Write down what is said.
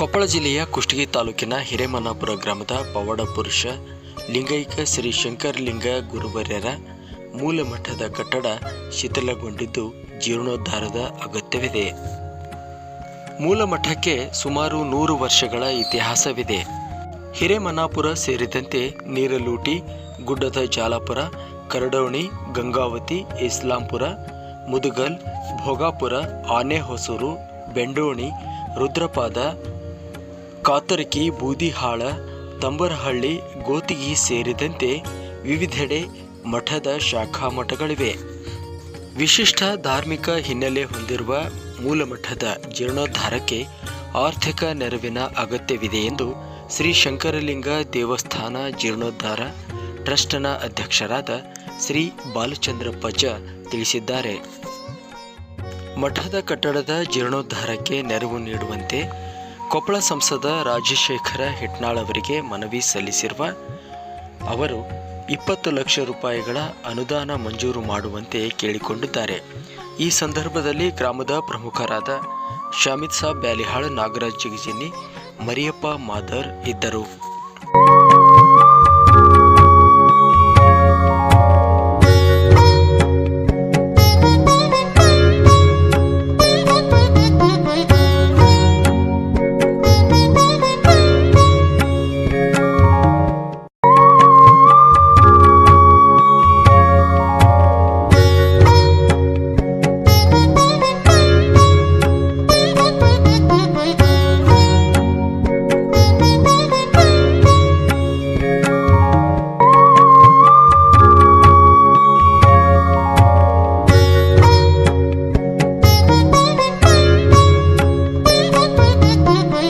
ಕೊಪ್ಪಳ ಜಿಲ್ಲೆಯ ಕುಷ್ಟಗಿ ತಾಲೂಕಿನ ಹಿರೇಮನ್ನಾಪುರ ಗ್ರಾಮದ ಪವಾಡ ಪುರುಷ ಲಿಂಗೈಕ ಶ್ರೀ ಶಂಕರಲಿಂಗ ಗುರುವರ್ಯರ ಮೂಲ ಮಠದ ಕಟ್ಟಡ ಶಿಥಿಲಗೊಂಡಿದ್ದು ಜೀರ್ಣೋದ್ಧಾರದ ಅಗತ್ಯವಿದೆ. ಮೂಲ ಮಠಕ್ಕೆ ಸುಮಾರು 100 ವರ್ಷಗಳ ಇತಿಹಾಸವಿದೆ. ಹಿರೇಮನ್ನಾಪುರ ಸೇರಿದಂತೆ ನೀರಲೂಟಿ, ಗುಡ್ಡದ ಜಾಲಾಪುರ, ಕರಡೋಣಿ, ಗಂಗಾವತಿ, ಇಸ್ಲಾಂಪುರ, ಮುದಗಲ್, ಭೋಗಾಪುರ, ಆನೆಹೊಸೂರು, ಬೆಂಡೋಣಿ, ರುದ್ರಪಾದ, ಕಾತರಕಿ, ಬೂದಿಹಾಳ, ತಂಬರಹಳ್ಳಿ, ಗೋತಿಗಿ ಸೇರಿದಂತೆ ವಿವಿಧೆಡೆ ಮಠದ ಶಾಖಾ ಮಠಗಳಿವೆ. ವಿಶಿಷ್ಟ ಧಾರ್ಮಿಕ ಹಿನ್ನೆಲೆ ಹೊಂದಿರುವ ಮೂಲಮಠದ ಜೀರ್ಣೋದ್ಧಾರಕ್ಕೆ ಆರ್ಥಿಕ ನೆರವಿನ ಅಗತ್ಯವಿದೆ ಎಂದು ಶ್ರೀ ಶಂಕರಲಿಂಗ ದೇವಸ್ಥಾನ ಜೀರ್ಣೋದ್ಧಾರ ಟ್ರಸ್ಟ್ನ ಅಧ್ಯಕ್ಷರಾದ ಶ್ರೀ ಬಾಲಚಂದ್ರ ಪಜ್ಜ ತಿಳಿಸಿದ್ದಾರೆ. ಮಠದ ಕಟ್ಟಡದ ಜೀರ್ಣೋದ್ಧಾರಕ್ಕೆ ನೆರವು ನೀಡುವಂತೆ ಕೊಪ್ಪಳ ಸಂಸದ ರಾಜಶೇಖರ ಹಿಟ್ನಾಳ್ ಅವರಿಗೆ ಮನವಿ ಸಲ್ಲಿಸಿರುವ ಅವರು 20 ಲಕ್ಷ ರೂಪಾಯಿಗಳ ಅನುದಾನ ಮಂಜೂರು ಮಾಡುವಂತೆ ಕೇಳಿಕೊಂಡಿದ್ದಾರೆ. ಈ ಸಂದರ್ಭದಲ್ಲಿ ಗ್ರಾಮದ ಪ್ರಮುಖರಾದ ಶಾಮಿದ್ ಸಾಬ್ ಬ್ಯಾಲಿಹಾಳ್, ನಾಗರಾಜ್ ಜಿಗಜಿನಿ, ಮರಿಯಪ್ಪ ಮಾದರ್ ಇದ್ದರು.